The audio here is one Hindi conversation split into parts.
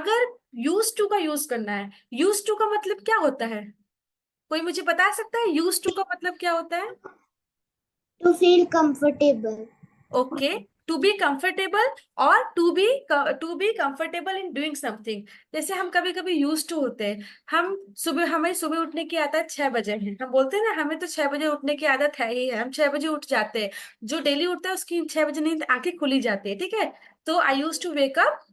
अगर यूज टू का यूज करना है, यूज टू का मतलब क्या होता है? कोई मुझे बता सकता है यूज टू का मतलब क्या होता है? To feel comfortable. Okay, to be comfortable और to be comfortable in doing something. जैसे हम कभी कभी यूज टू होते हैं, हमें सुबह उठने की आदत 6 बजे है, हम बोलते हैं ना हमें तो 6 बजे उठने की आदत है ही है, हम 6 बजे उठ जाते हैं। जो डेली उठता है उसकी 6 बजे नींद आंखें खुली जाती है, ठीक है। तो I use to wake up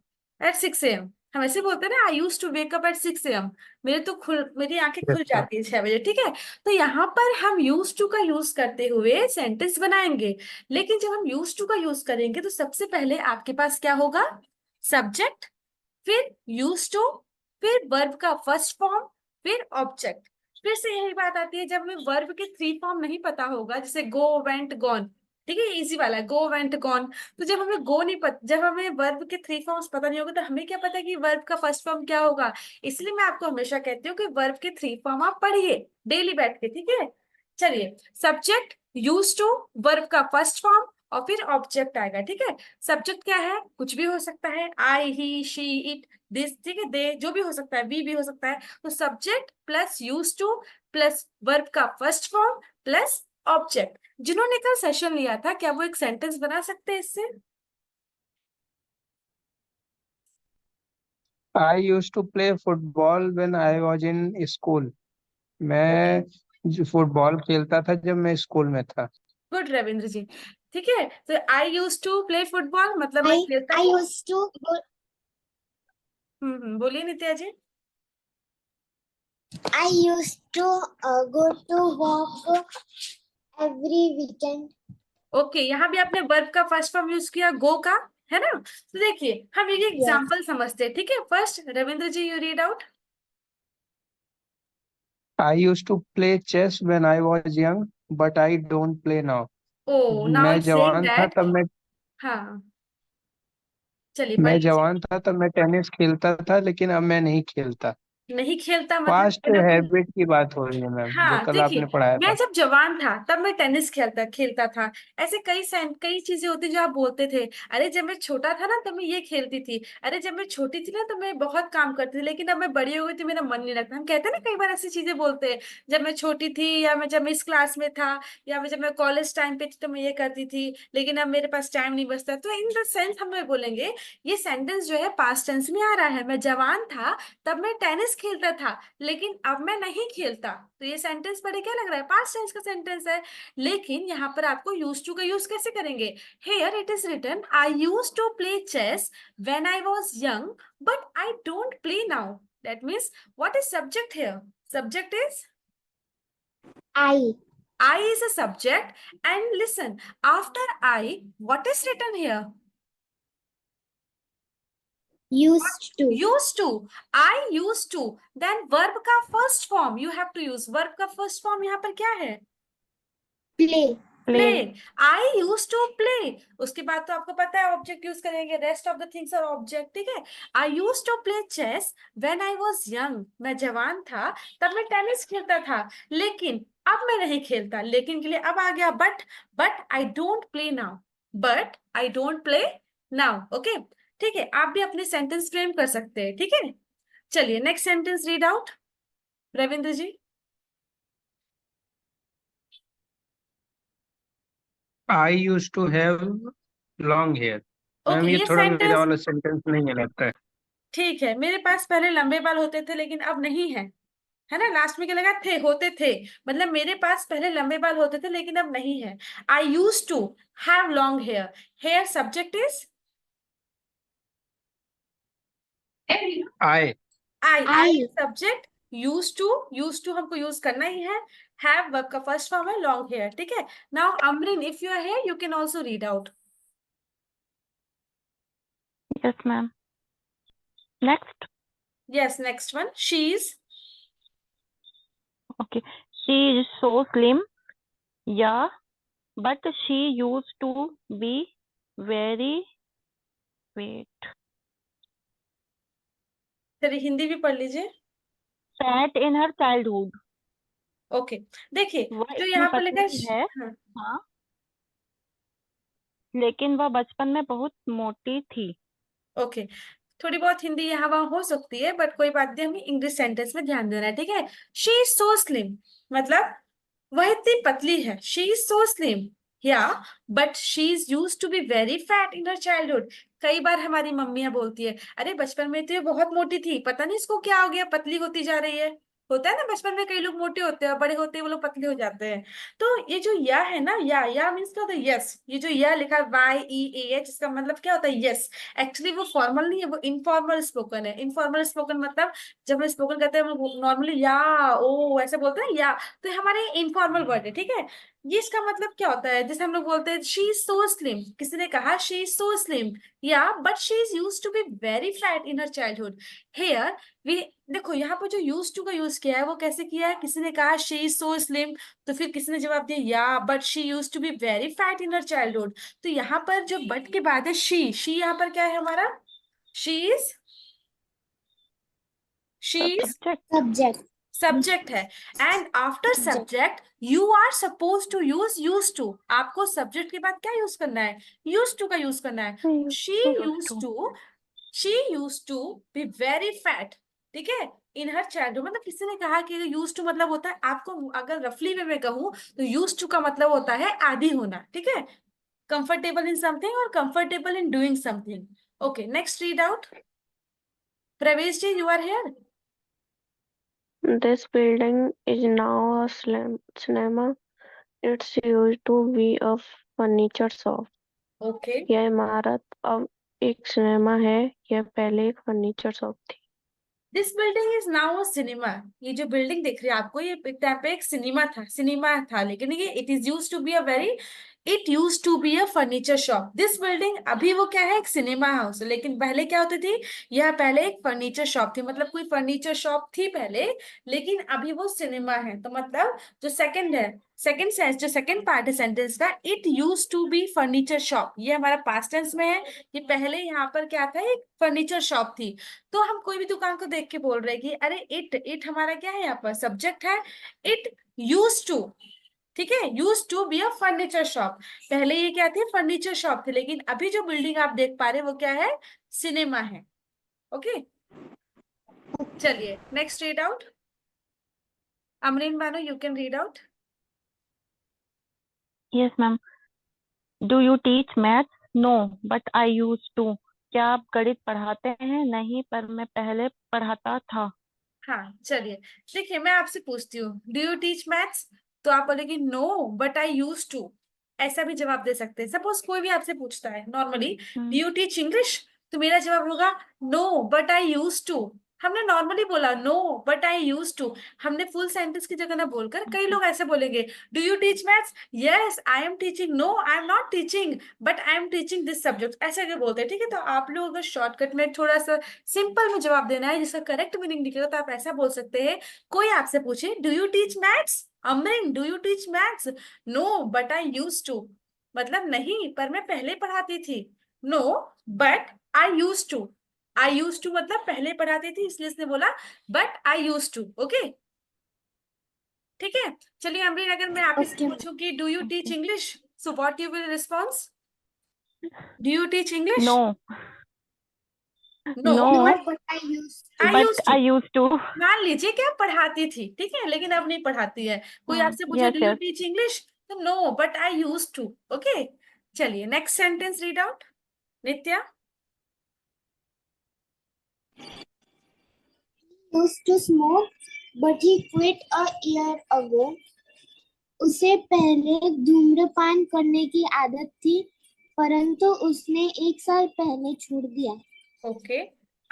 at 6 AM। हम ऐसे बोलते हैं ना, I use to wake up at 6 AM। मेरी आंखें खुल अच्छा। जाती है 6 बजे, ठीक है। तो यहाँ पर हम यूज टू का यूज करते हुए सेंटेंस बनाएंगे। लेकिन जब हम यूज टू का यूज करेंगे तो सबसे पहले आपके पास क्या होगा? सब्जेक्ट, फिर यूज टू, फिर वर्ब का फर्स्ट फॉर्म, फिर ऑब्जेक्ट। फिर से यही बात आती है, जब हमें वर्ब के 3 फॉर्म नहीं पता होगा, जैसे गो, वेंट, गॉन, ठीक है, इजी वाला है, गो, वेंट, गॉन। तो जब हमें वर्ब के 3 फॉर्म्स पता नहीं होगा तो हमें क्या पता कि वर्ब का फर्स्ट फॉर्म क्या होगा। इसलिए मैं आपको हमेशा कहती हूँ कि वर्ब के 3 फॉर्म आप पढ़िए डेली बैठ के, ठीक है। चलिए, सब्जेक्ट, यूज टू, वर्ब का फर्स्ट फॉर्म और फिर ऑब्जेक्ट आएगा, ठीक है। सब्जेक्ट क्या है? कुछ भी हो सकता है, आई, ही, शी, इट, दिस, ठीक है, दे, जो भी हो सकता है, वी भी हो सकता है। तो subject plus use to plus verb का फर्स्ट फॉर्म प्लस ऑब्जेक्ट। जिन्होंने कल सेशन लिया था, क्या वो एक सेंटेंस बना सकते हैं इससे? I use to play football when I was in school. Okay, मैं जो फुटबॉल खेलता था जब मैं स्कूल में था। गुड रविंद्र जी। ठीक है, तो I use to play football मतलब मैं I खेलता I था। used to go, बोलिए नित्या जी। I used to go to walk every weekend. Okay, यहाँ भी आपने वर्ब का फर्स्ट फॉर्म यूज किया, गो का, है ना। तो देखिए हम एक Yes. एग्जांपल समझते हैं, ठीक है। First Ravindra ji, you read out. I use to play chess when I was young but I don't play now. Oh, now मैं इट्स सेइंग जवान था दैट, तब मैं हाँ, चलिए मैं पढ़िए जी। जवान था तब मैं टेनिस खेलता था लेकिन अब मैं नहीं खेलता। नहीं खेलता मतलब पास्ट हैबिट की बात हो रही है मैम, जो हाँ कल देखिए, आपने पढ़ाया मैं था। जब जवान था तब मैं टेनिस खेलता खेलता था। ऐसे कई चीजें होती जो आप बोलते थे, अरे जब मैं छोटा था ना तब मैं ये खेलती थी, अरे जब मैं छोटी थी ना तो मैं बहुत काम करती थी, लेकिन अब मैं बड़ी हो गई तो मेरा मन नहीं लगता। हम कहते हैं ना, कई बार ऐसी चीजें बोलते हैं, जब मैं छोटी थी, या जब मैं इस क्लास में था, या जब मैं कॉलेज टाइम पे थी तो मैं ये करती थी, लेकिन अब मेरे पास टाइम नहीं बचता। तो इन द सेंस हम लोग बोलेंगे, ये सेंटेंस जो है पास्ट टेंस में आ रहा है। मैं जवान था तब मैं टेनिस खेलता था, लेकिन अब मैं नहीं खेलता। तो ये सेंटेंस पढ़े क्या लग रहा है? पास्ट टेंस का सेंटेंस है। लेकिन यहाँ पर आपको यूज टू का यूज कैसे करेंगे? Here it is written, I use to play chess when I was young but I don't play now. That means what is subject here? Subject is I I is a subject, and listen, after I, what is written here? used to Used to, I used to, then verb का first form you have to use। verb का first form यहाँ पर क्या है? play. Play. I use to play. उसके बाद तो आपको पता है ऑब्जेक्ट यूज करेंगे, rest of the things are object, ठीक है। I use to play chess when I was young, मैं जवान था तब मैं टेनिस खेलता था, लेकिन अब मैं नहीं खेलता। लेकिन के लिए अब आ गया but I don't play now, but I don't play now. Okay, ठीक है, आप भी अपने सेंटेंस फ्रेम कर सकते हैं, ठीक है। चलिए next sentence read out, Ravindra ji. I use to have long hair. Okay, ma'am ये ये थोड़ा मेरा सेंटेंस वाला सेंटेंस नहीं है लगता है। ठीक है। मेरे पास पहले लंबे बाल होते थे लेकिन अब नहीं है, है ना। लास्ट में क्या लगा? थे, होते थे, मतलब मेरे पास पहले लंबे बाल होते थे लेकिन अब नहीं है। I use to have long hair. Hair subject is I I I subject, use to हमको यूज करना ही है। हैव वर्ब का फर्स्ट फॉर्म है, लॉन्ग हेयर, ठीक है। Now Amreen, if you are here you can also read out. Yes, ma'am. Next. Yes, next one, she is Okay. She is so slim. Yeah, but she used to be very wait. चलिए हिंदी भी पढ़ लीजिए। Fat in her childhood. Okay, देखिए वह जो इतनी यहाँ पर लिखा पतली है, हाँ, हाँ, लेकिन वह बचपन में बहुत मोटी थी। ओके, थोड़ी बहुत हिंदी यहाँ वहाँ हो सकती है, बट कोई बात नहीं, हमें इंग्लिश सेंटेंस में ध्यान देना है, ठीक है। शी इज सो स्लिम, मतलब वह इतनी पतली है, शी इज सो स्लिम। या but she is use to be very fat in her childhood. कई बार हमारी मम्मियां बोलती है, अरे बचपन में तो ये बहुत मोटी थी, पता नहीं इसको क्या हो गया, पतली होती जा रही है। होता है ना, बचपन में कई लोग मोटे होते हैं और बड़े होते हैं वो लोग पतले हो जाते हैं। तो ये जो या है ना, या मीन्स क्या होता है, यस। ये जो या लिखा है YEAH, इसका मतलब क्या होता है, यस। एक्चुअली वो फॉर्मल नहीं है, वो इनफॉर्मल स्पोकन है। इनफॉर्मल स्पोकन मतलब जब हम स्पोकन करते हैं नॉर्मली या ओ ऐसे बोलते हैं या, तो ये हमारे इनफॉर्मल वर्ड है, ठीक है। ये इसका मतलब क्या होता है, जैसे हम लोग बोलते हैं शी इज सो स्लिम, किसी ने कहा शी इज सो स्लिम, या but she is use to be very fat in her childhood. Here we, देखो यहाँ पर जो यूज टू का यूज किया है वो कैसे किया है, किसी ने कहा शी इज सो स्लिम, तो फिर किसी ने जवाब दिया या but she use to be very fat in her childhood. तो यहाँ पर जो बट के बाद है शी यहाँ पर क्या है हमारा, she is, she is Subject. Subject. Subject है। And after Subject. Subject you are suppose to use to, आपको सब्जेक्ट के बाद क्या यूज करना है, यूज टू का यूज करना है। She Used use to. To, she use to be very fat, ठीक है, इन हर चाइल्डहुड। मतलब किसी ने कहा कि यूज टू मतलब होता है, आपको अगर रफली में मैं कहूँ तो यूज टू का मतलब होता है आदी होना, ठीक है, कंफर्टेबल इन समथिंग और comfortable in doing something. Okay, next read out. Pravesh ji, you are here. This building is now a cinema. It's used to be a furniture shop. Okay, यह इमारत अब एक सिनेमा है, यह पहले एक फर्नीचर शॉप थी। This building is now a cinema. ये जो बिल्डिंग दिख रही है आपको, ये एक टाइम पे एक सिनेमा था, लेकिन ये it is use to be a very, it use to be a furniture shop. This building, अभी वो क्या है, एक सिनेमा हाउस, लेकिन पहले क्या होती थी, यह पहले एक फर्नीचर शॉप थी। मतलब कोई फर्नीचर शॉप थी पहले, लेकिन अभी वो सिनेमा है। तो मतलब जो सेकंड है, सेकंड सेंस, जो सेकंड पार्ट है सेंटेंस का, it use to be furniture shop, ये हमारा पास्ट टेंस में है। ये पहले यहाँ पर क्या था, एक फर्नीचर शॉप थी। तो हम कोई भी दुकान को देख के बोल रहे हैं कि अरे इट हमारा क्या है, यहाँ पर सब्जेक्ट है। इट यूज टू, ठीक है, use to be a furniture shop. पहले ये क्या थी, फर्नीचर शॉप थी, लेकिन अभी जो बिल्डिंग आप देख पा रहे हैं वो क्या है, सिनेमा है। ओके, चलिए next read out. Amreen Bano, you can read out. Yes, ma'am. Do you teach maths? No, but I used to. क्या आप गणित पढ़ाते हैं? नहीं, पर मैं पहले पढ़ाता था। हाँ चलिए, देखिए मैं आपसे पूछती हूँ, डू यू टीच मैथ्स, तो आप बोलेगी no but I use to, ऐसा भी जवाब दे सकते हैं। सपोज कोई भी आपसे पूछता है normally, do you teach English, तो मेरा जवाब होगा no but I use to. हमने नॉर्मली बोला no but I use to, हमने फुल सेंटेंस की जगह ना बोलकर, कई लोग ऐसे बोलेंगे, do you teach maths, yes I am teaching, no I am not teaching but I am teaching this subject, ऐसे करके बोलते हैं, ठीक है। तो आप लोग अगर शॉर्टकट में थोड़ा सा सिंपल में जवाब देना है जिसका करेक्ट मीनिंग निकलेगा, तो आप ऐसा बोल सकते हैं, कोई आपसे पूछे do you teach maths, Amrin do you teach maths, no but I use to, मतलब नहीं पर मैं पहले पढ़ाती थी, no but I use to, I use to मतलब पहले पढ़ाती थी, इसलिए इसने बोला but I use to. Okay, ठीक है। चलिए अमरीन, अगर मैं आपसे Okay. पूछूं कि do you teach English, so what you will response, do you teach English, No, no no, but But I used I but use to. I used to. मान लीजिए कि आप पढ़ाती थी, ठीक है, लेकिन अब नहीं पढ़ाती है। कोई आपसे पूछे Yes, do you yes. Teach English, तो no but I use to. Okay, चलिए next sentence read out, Nitya. used to smoke, but he quit a year ago. उसे पहले धूम्रपान करने की आदत थी, परंतु उसने 1 साल पहले छोड़ दिया। ओके,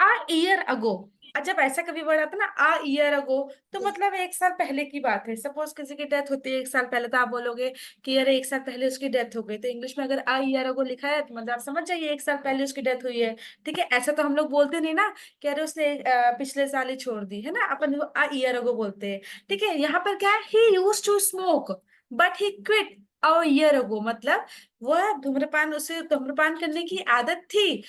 आ ईयर अगो, जब ऐसा कभी वर्ड आता है ना आ ईयर अगो, तो मतलब 1 साल पहले की बात है। सपोज किसी की डेथ होती है 1 साल पहले, तो आप बोलोगे कि यार 1 साल पहले उसकी डेथ हो गई, तो इंग्लिश में अगर आ ईयर अगो लिखा है तो मतलब आप समझ जाइए 1 साल पहले उसकी डेथ हुई है, ठीक है। ऐसा तो हम लोग बोलते नहीं ना कि अरे उसने पिछले साल ही छोड़ दी है ना, अपन आ ईयर अगो बोलते हैं, ठीक है। यहाँ पर क्या है, he used to smoke but he quit a year ago, मतलब वह धूम्रपान, उसे धूम्रपान करने की आदत थी,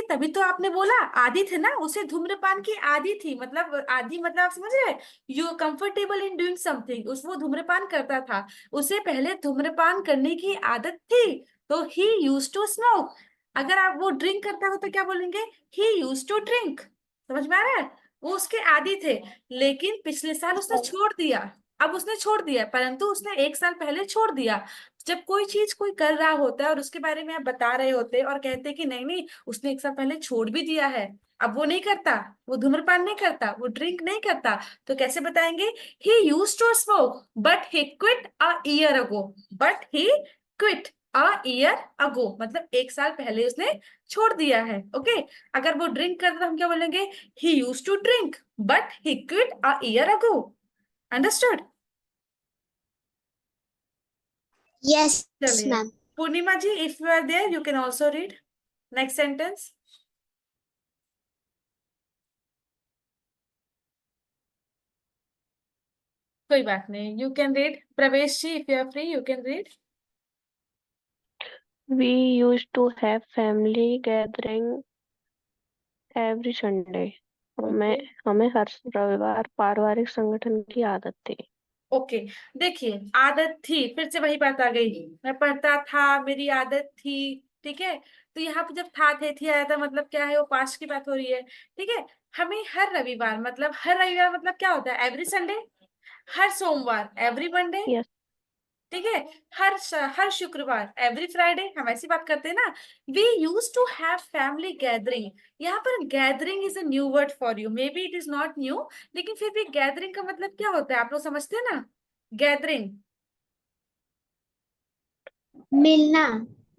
तभी तो आपने बोला आदि थे ना, उसे धूम्रपान की आदि थी, मतलब आदि मतलब आप समझ रहे, you comfortable in doing something, उस वो धूम्रपान करता था, उसे पहले धूम्रपान करने की आदत थी, तो ही यूज टू स्मोक। अगर आप वो ड्रिंक करता हो तो क्या बोलेंगे, ही यूज टू ड्रिंक। समझ में आ रहा है? वो उसके आदी थे, लेकिन पिछले साल उसने छोड़ दिया। अब उसने छोड़ दिया, परंतु उसने एक साल पहले छोड़ दिया। जब कोई चीज कोई कर रहा होता है और उसके बारे में आप बता रहे होते हैं और कहते हैं कि नहीं नहीं, उसने एक साल पहले छोड़ भी दिया है, अब वो नहीं करता, वो धूम्रपान नहीं करता, वो ड्रिंक नहीं करता, तो कैसे बताएंगे, he use to smoke but he quit a year ago. But he quit a year ago, मतलब एक साल पहले उसने छोड़ दिया है। ओके, अगर वो ड्रिंक करता तो हम क्या बोलेंगे, he use to drink but he quit a year ago. Understood? Yes, चलिए, ma'am. Purnima ji, if you are there you can also read next sentence. कोई बात नहीं, you can read. Pravesh ji, if you are free you can read. We used to have family gathering every Sunday. Okay. हमें हर रविवार पारिवारिक संगठन की आदत थी। ओके, देखिए, आदत थी, फिर से वही बात आ गई, मैं पढ़ता था, मेरी आदत थी। ठीक है, तो यहाँ पे जब था थे थी आया था, मतलब क्या है, वो पास्ट की बात हो रही है। ठीक है, हमें हर रविवार, मतलब हर रविवार मतलब क्या होता है, एवरी संडे। हर सोमवार, एवरी मंडे। Yes, ठीक है, हर शुक्रवार, एवरी फ्राइडे, हम ऐसी बात करते हैं ना। We use to have family gathering. यहाँ पर gathering is a new word for you, maybe it is not new, लेकिन फिर भी गैदरिंग का मतलब क्या होता है, आप लोग समझते हैं ना? गैदरिंग, मिलना,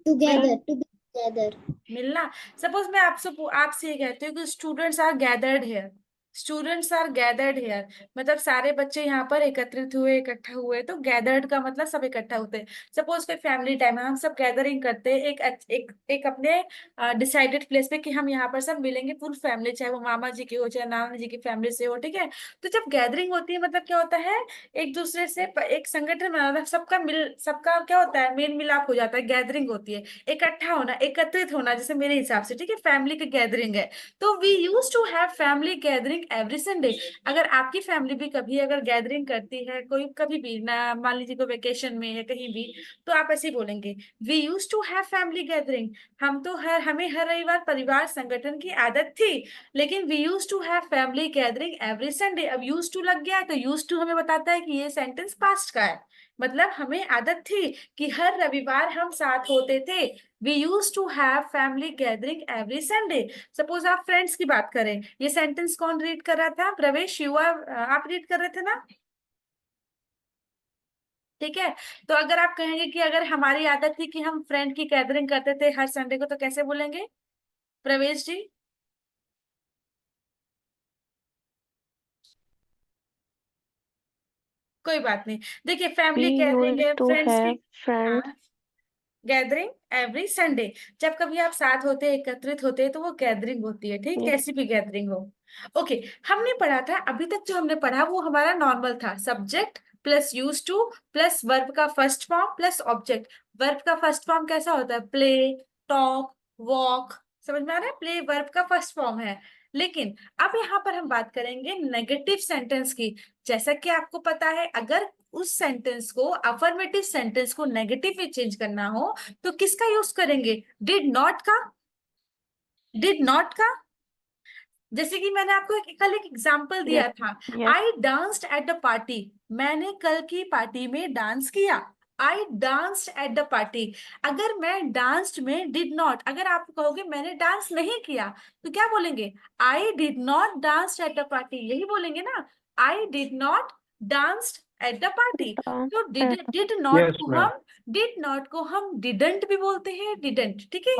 मिल together, to be together. मिलना। सपोज मैं आपसे ये कहती हूँ कि students are gathered here. Students are gathered here, मतलब सारे बच्चे यहाँ पर एकत्रित हुए, इकट्ठा हुए, तो गैदर्ड का मतलब सब इकट्ठा होते हैं। सपोज कोई फैमिली टाइम है, हम सब गैदरिंग करते हैं एक अपने डिसाइडेड प्लेस पे कि हम यहाँ पर सब मिलेंगे, पूरी फैमिली, चाहे वो मामा जी की हो चाहे नाना जी की फैमिली से हो। ठीक है, तो जब गैदरिंग होती है मतलब क्या होता है, एक दूसरे से एक संगठन बनाना, सबका क्या होता है, मेल मिलाप हो जाता है, गैदरिंग होती है, इकट्ठा होना, एकत्रित होना, जैसे मेरे हिसाब से। ठीक है, फैमिली की गैदरिंग है। तो we use to have family gathering every Sunday. अगर आपकी फैमिली भी कभी अगर गैदरिंग करती है, कोई कभी भी ना, मान लीजिए कोई वेकेशन में या कहीं भी, तो आप ऐसे ही बोलेंगे, we use to have family gathering. हमें हर रविवार परिवार संगठन की आदत थी, लेकिन we use to have family gathering every Sunday. अब यूज टू लग गया है, तो यूज टू हमें बताता है कि ये सेंटेंस पास्ट का है, मतलब हमें आदत थी कि हर रविवार हम साथ होते थे। We use to have family gathering every Sunday. Suppose आप फ्रेंड्स की बात करें, ये सेंटेंस कौन रीड कर रहा था, प्रवेश, युवा, आप रीड कर रहे थे ना? ठीक है, तो अगर आप कहेंगे कि अगर हमारी आदत थी कि हम फ्रेंड की गैदरिंग करते थे हर संडे को, तो कैसे बोलेंगे, प्रवेश जी? कोई बात नहीं, देखिए, we फैमिली गैदरिंग used है, to फ्रेंड्स की। have friends. हाँ, गैदरिंग एवरी संडे, जब कभी आप साथ होते हैं, एकत्रित होते हैं, तो वो गैदरिंग होती है। ठीक, Yes, कैसी भी गैदरिंग हो। ओके, हमने पढ़ा था, अभी तक जो हमने पढ़ा वो हमारा नॉर्मल था, subject plus use to plus verb का first form plus object. Verb का फर्स्ट फॉर्म कैसा होता है, प्ले, टॉक, वॉक। समझ में आ रहा है, प्ले वर्ब का फर्स्ट फॉर्म है। लेकिन अब यहाँ पर हम बात करेंगे नेगेटिव सेंटेंस की। जैसा कि आपको पता है, अगर उस सेंटेंस को, अफर्मेटिव सेंटेंस को नेगेटिव में चेंज करना हो, तो किसका यूज करेंगे, डिड नॉट का। डिड नॉट का, जैसे कि मैंने आपको कल एक एग्जांपल yes, दिया था, yes. I danced at the party. मैंने कल की पार्टी में डांस किया। I danced at the party. अगर मैं डांस्ड में डिड नॉट, अगर आप कहोगे मैंने डांस नहीं किया, तो क्या बोलेंगे, आई did not dance at the party, यही बोलेंगे ना, आई did not danced at the party. Dance तो did at did not Yes, को ma'am. हम डिड नॉट को हम डिडंट भी बोलते हैं, डिडंट। ठीक है,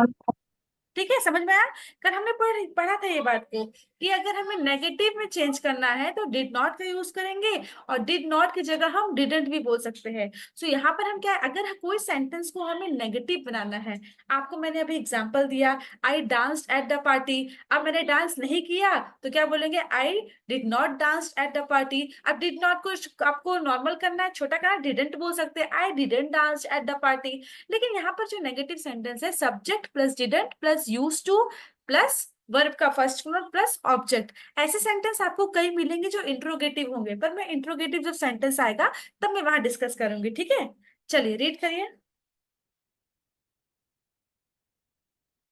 ठीक है, समझ में आया? कल हमने पढ़ा था ये बात को, कि अगर हमें नेगेटिव में चेंज करना है तो डिड नॉट का यूज करेंगे, और डिड नॉट की जगह हम डिडंट भी बोल सकते हैं। सो यहाँ पर हम क्या, अगर कोई सेंटेंस को हमें नेगेटिव बनाना है, आपको मैंने अभी एग्जांपल दिया, I danced at the party. अब मैंने डांस नहीं किया, तो क्या बोलेंगे, आई did not dance at the party. अब डिड नॉट को आपको नॉर्मल करना है, छोटा करना, डिडंट बोल सकते हैं, I didn't dance at the party. लेकिन यहाँ पर जो नेगेटिव सेंटेंस है, subject plus didn't plus use to plus verb का फर्स्ट फॉर्म प्लस ऑब्जेक्ट, ऐसे सेंटेंस आपको कई मिलेंगे जो इंट्रोगेटिव होंगे, पर मैं इंट्रोगेटिव जब सेंटेंस आएगा तब मैं वहां डिस्कस करूंगी। ठीक है, चलिए रीड करिए।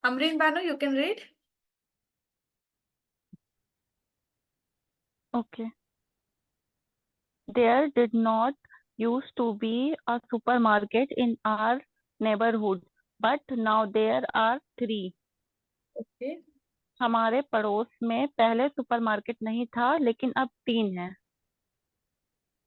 Amreen Banu, you can read. Okay. There did not used to be a supermarket in our neighborhood, but now there are 3. Okay. हमारे पड़ोस में पहले सुपरमार्केट नहीं था, लेकिन अब 3 है.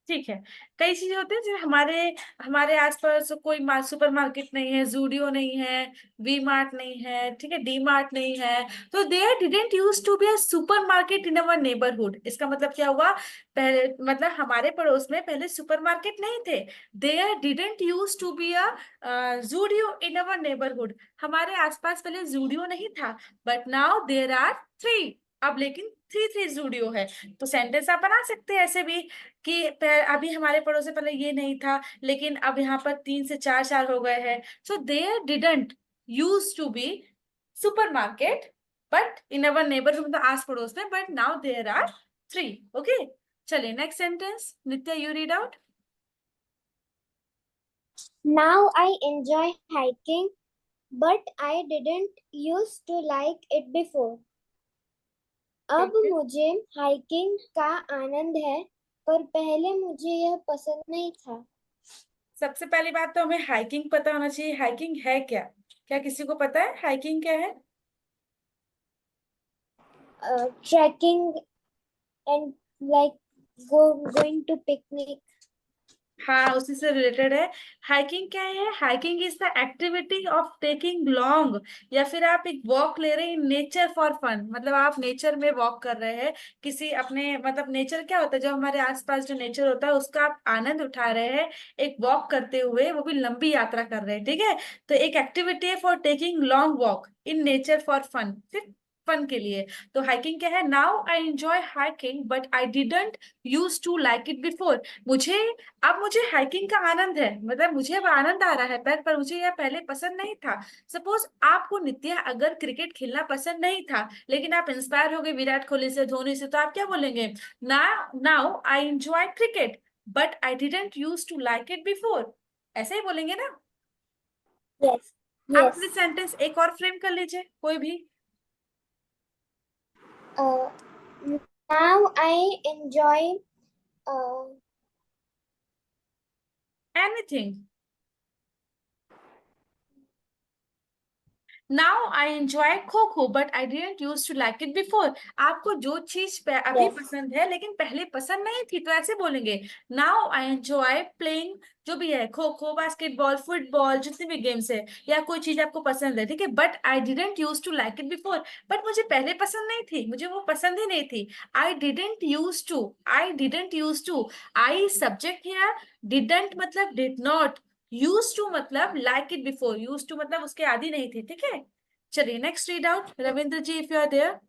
ठीक है। कई चीजें होती है जो हमारे हमारे आसपास कोई सुपर मार्केट नहीं है, जूडियो नहीं है, वी मार्ट नहीं है, ठीक है, डी मार्ट नहीं है, तो there didn't use to be a supermarket in our neighbourhood. इसका मतलब क्या हुआ? पहले मतलब हमारे पड़ोस में पहले सुपर मार्केट नहीं थे। There didn't use to be a Zudio in our neighbourhood. हमारे आसपास पहले जूडियो नहीं था, बट नाउ देयर आर 3। अब लेकिन 3 जूडियो है। तो सेंटेंस आप बना सकते हैं ऐसे भी कि अभी हमारे पड़ोस में पहले ये नहीं था, लेकिन अब यहाँ पर 3 से 4 साल हो गए हैं। So there didn't use to be supermarket but in our neighbourhood, मतलब आस पड़ोस में, but now there are 3। Okay, चलिए next sentence. Nitya, you read out. Now I enjoy hiking, but I didn't used to like it before. अब ठीक है। मुझे हाइकिंग का आनंद है, पर पहले मुझे यह पसंद नहीं था। सबसे पहली बात तो हमें हाइकिंग पता होना चाहिए। हाइकिंग है क्या? क्या किसी को पता है हाइकिंग क्या है? Trekking and like going to picnic. हाँ, उसी से रिलेटेड है। हाइकिंग क्या है? Hiking is the activity of taking long, या फिर आप एक वॉक ले रहे हैं इन नेचर फॉर फन, मतलब आप नेचर में वॉक कर रहे हैं किसी अपने, मतलब नेचर क्या होता है, जो हमारे आसपास जो नेचर होता है उसका आप आनंद उठा रहे हैं एक वॉक करते हुए, वो भी लंबी यात्रा कर रहे हैं, ठीक है। तो एक एक्टिविटी है for taking long walk in nature for fun, सिर्फ फन के लिए। तो हाइकिंग क्या है? Now I enjoy hiking but I didn't use to like it before. मुझे अब मुझे हाइकिंग का आनंद है, मतलब मुझे अब आनंद आ रहा है, पर मुझे यह पहले पसंद नहीं था। सपोज आपको नित्या अगर क्रिकेट खेलना पसंद नहीं था, लेकिन आप इंस्पायर हो गए विराट कोहली से, धोनी से, तो आप क्या बोलेंगे? ना, now I enjoy cricket but I didn't use to like it before. ऐसे ही बोलेंगे ना। Yes, आप yes. अपने सेंटेंस एक और फ्रेम कर लीजिए, कोई भी। Uh, now I enjoy anything. Now I enjoy kho kho but I didn't use to like it before. आपको जो चीज अभी yes, पसंद है लेकिन पहले पसंद नहीं थी, तो ऐसे बोलेंगे नाउ आई एंजॉय प्लेइंग, जो भी है, खो खो, बास्केटबॉल, फुटबॉल, जितने भी गेम्स है, या कोई चीज आपको पसंद है, ठीक है, but I didn't use to like it before. But मुझे पहले पसंद नहीं थी, मुझे वो पसंद ही नहीं थी। I didn't use to, I subject है, डिडंट मतलब डिड नॉट, यूज टू मतलब like it before, use to मतलब उसके आदि नहीं थे, ठीक है। चलिए next read out, Ravindra ji, if you are there.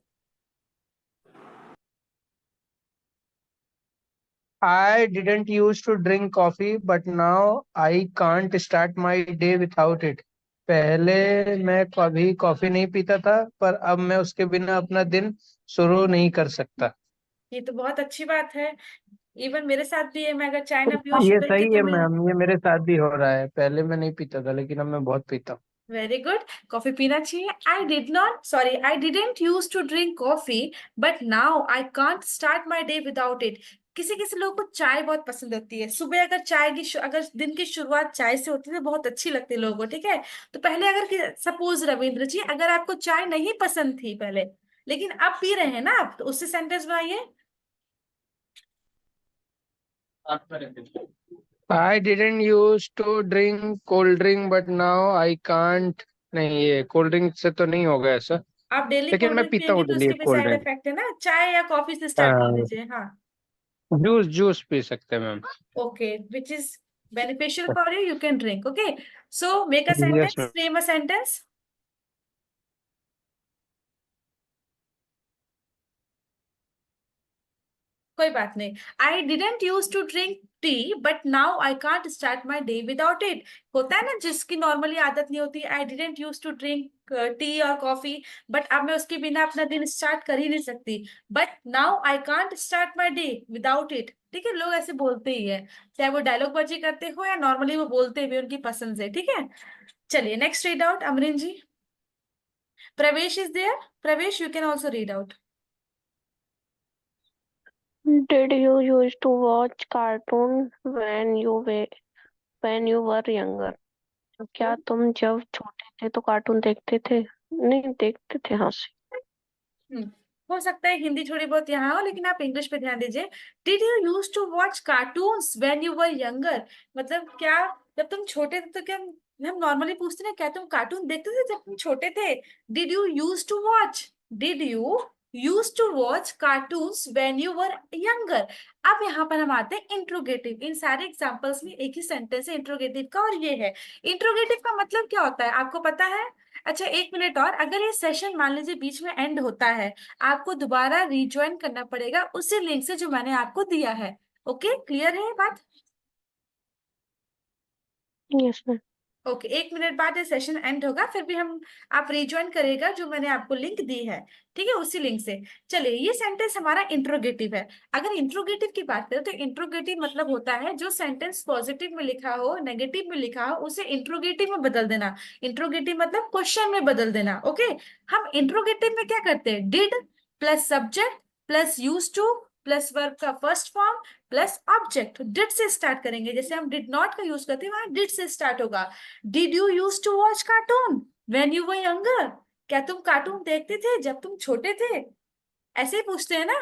I didn't used to drink coffee, but now I can't start my day without it. पहले मैं कभी कॉफी नहीं पीता था, पर अब मैं उसके बिना अपना दिन शुरू नहीं कर सकता। ये तो बहुत अच्छी बात है। इवन मेरे साथ भी है, मैं अगर चाय ना पीऊँ ये शुगर की सही तो है मैं। मैम, ये मेरे साथ भी हो रहा है। पहले मैं नहीं पीता था, लेकिन अब मैं बहुत पीता हूँ। वेरी गुड, कॉफी पीना चाहिए। I did not, sorry, I didn't use to drink coffee but now I can't start my day without it. किसी किसी लोगों को चाय बहुत पसंद होती है। सुबह अगर अगर दिन की शुरुआत चाय से होती है तो बहुत अच्छी लगती है लोगों को, ठीक है। तो पहले अगर सपोज रविंद्र जी, अगर आपको चाय नहीं पसंद थी पहले, लेकिन अब पी रहे हैं ना आप, तो उससे सेंटेंस बनाइए। I didn't used to drink cold drink, but now I can't। नहीं, ये कोल्ड ड्रिंक से तो नहीं होगा ऐसा। आप डेली लेकिन कोल्ड मैं ड्रिंक पीता पियेंगे हूँ तो डेली उसके भी कोल्ड साइड ड्रिंक। इफेक्ट है ना। चाय या कॉफी से स्टार्ट कर दीजिए, हाँ। जूस जूस पी सकते हैं ma'am. Okay, which is beneficial for you, you can drink. Okay, so make a yes sentence, ma'am. frame a sentence. कोई बात नहीं। I didn't use to drink tea but now I can't start my day without it. होता है ना जिसकी नॉर्मली आदत नहीं होती, I didn't use to drink tea और कॉफी, बट अब मैं उसके बिना अपना दिन स्टार्ट कर ही नहीं सकती। But now I can't start my day without it, ठीक है। लोग ऐसे बोलते ही है, चाहे वो डायलॉग बाजी करते हो या नॉर्मली वो बोलते हुए उनकी पसंद से, ठीक है। चलिए next read out, Amreen ji. Pravesh is there. Pravesh, you can also read out. Did you used to watch cartoon when you were younger? क्या तुम जब छोटे थे तो कार्टून देखते थे? नहीं देखते थे, हाँ से। हम्म, हो सकता है हिंदी थोड़ी बहुत यहाँ हो, लेकिन आप इंग्लिश पे ध्यान दीजिए। Did you use to watch cartoons when you were younger? मतलब क्या जब तुम छोटे थे तो क्या हम नॉर्मली पूछते हैं क्या तुम कार्टून देखते थे जब तुम छोटे थे? Did you use to watch, did you use to watch cartoons when you were younger? अब यहाँ पर हम आते हैं इंट्रोगेटिव। इन सारे एग्जांपल्स में एक ही सेंटेंस है इंट्रोगेटिव का, और ये है इंट्रोगेटिव का मतलब क्या होता है, आपको पता है? अच्छा, एक मिनट और, अगर ये सेशन मान लीजिए बीच में एंड होता है, आपको दोबारा रिज्वाइन करना पड़ेगा उसी लिंक से जो मैंने आपको दिया है। ओके, क्लियर है ये बात? Yes ma'am. ओके, एक मिनट बाद ये सेशन एंड होगा, फिर भी हम आप रिज्वाइन करेगा जो मैंने आपको लिंक दी है, ठीक है, उसी लिंक से। चलिए, ये सेंटेंस हमारा इंट्रोगेटिव है। अगर इंट्रोगेटिव की बात करें तो इंट्रोगेटिव मतलब होता है जो सेंटेंस पॉजिटिव में लिखा हो, नेगेटिव में लिखा हो, उसे इंट्रोगेटिव में बदल देना। इंट्रोगेटिव मतलब क्वेश्चन में बदल देना। ओके, हम इंट्रोगेटिव में क्या करते हैं? Did plus subject plus use to plus verb का first form plus object. Did से स्टार्ट करेंगे, जैसे हम डिड नॉट का यूज करते हैं वहां डिड से स्टार्ट होगा। Did you use to watch cartoon when you were younger? क्या तुम कार्टून देखते थे जब तुम छोटे थे? ऐसे ही पूछते हैं ना।